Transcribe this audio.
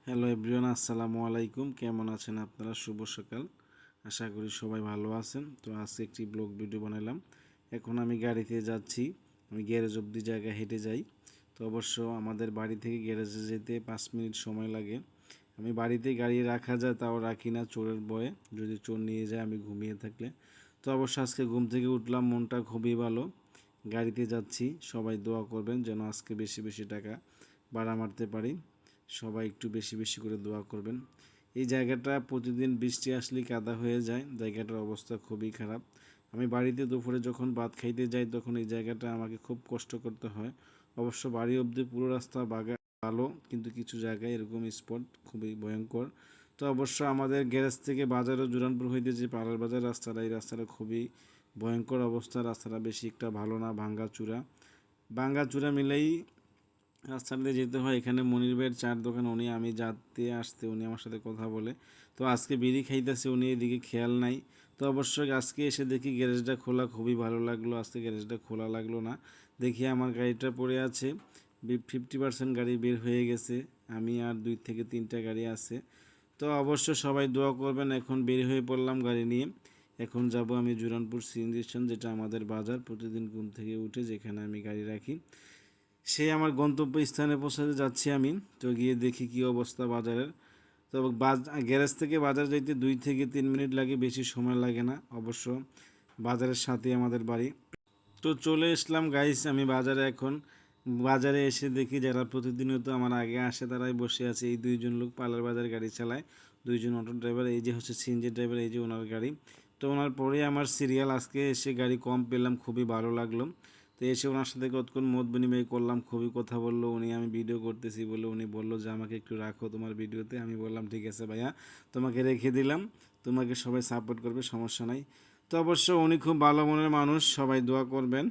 Hello everyone, আসসালামু আলাইকুম। কেমন আছেন আপনারা? শুভ সকাল। আশা করি সবাই ভালো আছেন। তো আজকে একটি ব্লগ ভিডিও বানালাম। এখন আমি গাড়িতে যাচ্ছি। আমি গ্যারেজ অবধি জায়গায় হেঁটে যাই। তো অবশ্য আমাদের বাড়ি থেকে গ্যারেজে যেতে 5 মিনিট সময় লাগে। আমি বাড়িতে গাড়ি রাখা যায় তাও রাখি না চোরের ভয়ে, যদি চোর নিয়ে যায় আমি ঘুমিয়ে থাকলে। তো অবশ্য আজকে ঘুম থেকে উঠলাম, মনটা খুবই ভালো। গাড়িতে যাচ্ছি, সবাই দোয়া করবেন যেন আজকে বেশি বেশি টাকা ভাড়া মারতে পারি। সবাই একটু বেশি বেশি করে দোয়া করবেন। এই জায়গাটা প্রতিদিন বৃষ্টি আসলেই কাদা হয়ে যায়, জায়গাটার অবস্থা খুবই খারাপ। আমি বাড়িতে দুপুরে যখন ভাত খাইতে যাই তখন এই জায়গাটা আমাকে খুব কষ্ট করতে হয়। অবশ্য বাড়ি অবধি পুরো রাস্তা ভালো, কিন্তু কিছু জায়গায় এরকম স্পট খুবই ভয়ঙ্কর। তো অবশ্য আমাদের গ্যারেজ থেকে বাজারও জুরানপুর হইতে যে পাড়ার বাজার রাস্তাটা, এই রাস্তাটা খুবই ভয়ঙ্কর অবস্থা। রাস্তাটা বেশি একটা ভালো না, ভাঙ্গাচুরা মিলেই রাস্তাতে যেতে হয়। এখানে মনির ভাইয়ের চার দোকান, আমি যাতে আসতে উনি আমার সাথে কথা বলে। তো আজকে বিড়ি খাইতেছে উনি, এদিকে খেয়াল নাই। তো অবশ্যই আজকে এসে দেখি গ্যারেজটা খোলা, খুবই ভালো লাগলো। আজকে গ্যারেজটা খোলা লাগলো না, দেখি আমার গাড়িটা পড়ে আছে। 50% গাড়ি বের হয়ে গেছে, আমি আর 2 থেকে 3টা গাড়ি আছে। তো অবশ্য সবাই দোয়া করবেন। এখন বের হয়ে পড়লাম গাড়ি নিয়ে। এখন যাব আমি জুরানপুর সিএনজি স্টেশন, যেটা আমাদের বাজার। প্রতিদিন ঘুম থেকে উঠে যেখানে আমি গাড়ি রাখি, সে আমার গন্তব্য স্থানে পৌঁছাতে যাচ্ছি আমি। তো গিয়ে দেখি কি অবস্থা বাজারের। তো গ্যারেজ থেকে বাজার যাইতে 2 থেকে 3 মিনিট লাগে, বেশি সময় লাগে না। অবশ্য বাজারের সাথে আমাদের বাড়ি। তো চলে আসলাম গাইস আমি বাজারে। এখন বাজারে এসে দেখি যারা প্রতিনিয়ত আমার আগে আসে তারাই বসে আছে। এই দুইজন লোক পার্লার বাজার গাড়ি চালায়, দুইজন অটো ড্রাইভার। এই যে হচ্ছে সিএনজি ড্রাইভার, এই যে ওনার গাড়ি। তো ওনার পরে আমার সিরিয়াল। আজকে এসে গাড়ি কম পেলাম, খুবই ভালো লাগলো। তো এসে ওনার সাথে কতক্ষণ মত বিনিময় করলাম, খুবই কথা বললো উনি। আমি ভিডিও করতেছি বলে উনি বললো যে আমাকে একটু রাখো তোমার ভিডিওতে। আমি বললাম ঠিক আছে ভাইয়া, তোমাকে রেখে দিলাম, তোমাকে সবাই সাপোর্ট করবে, সমস্যা নাই। তো অবশ্য উনি খুব ভালো মনের মানুষ, সবাই দোয়া করবেন।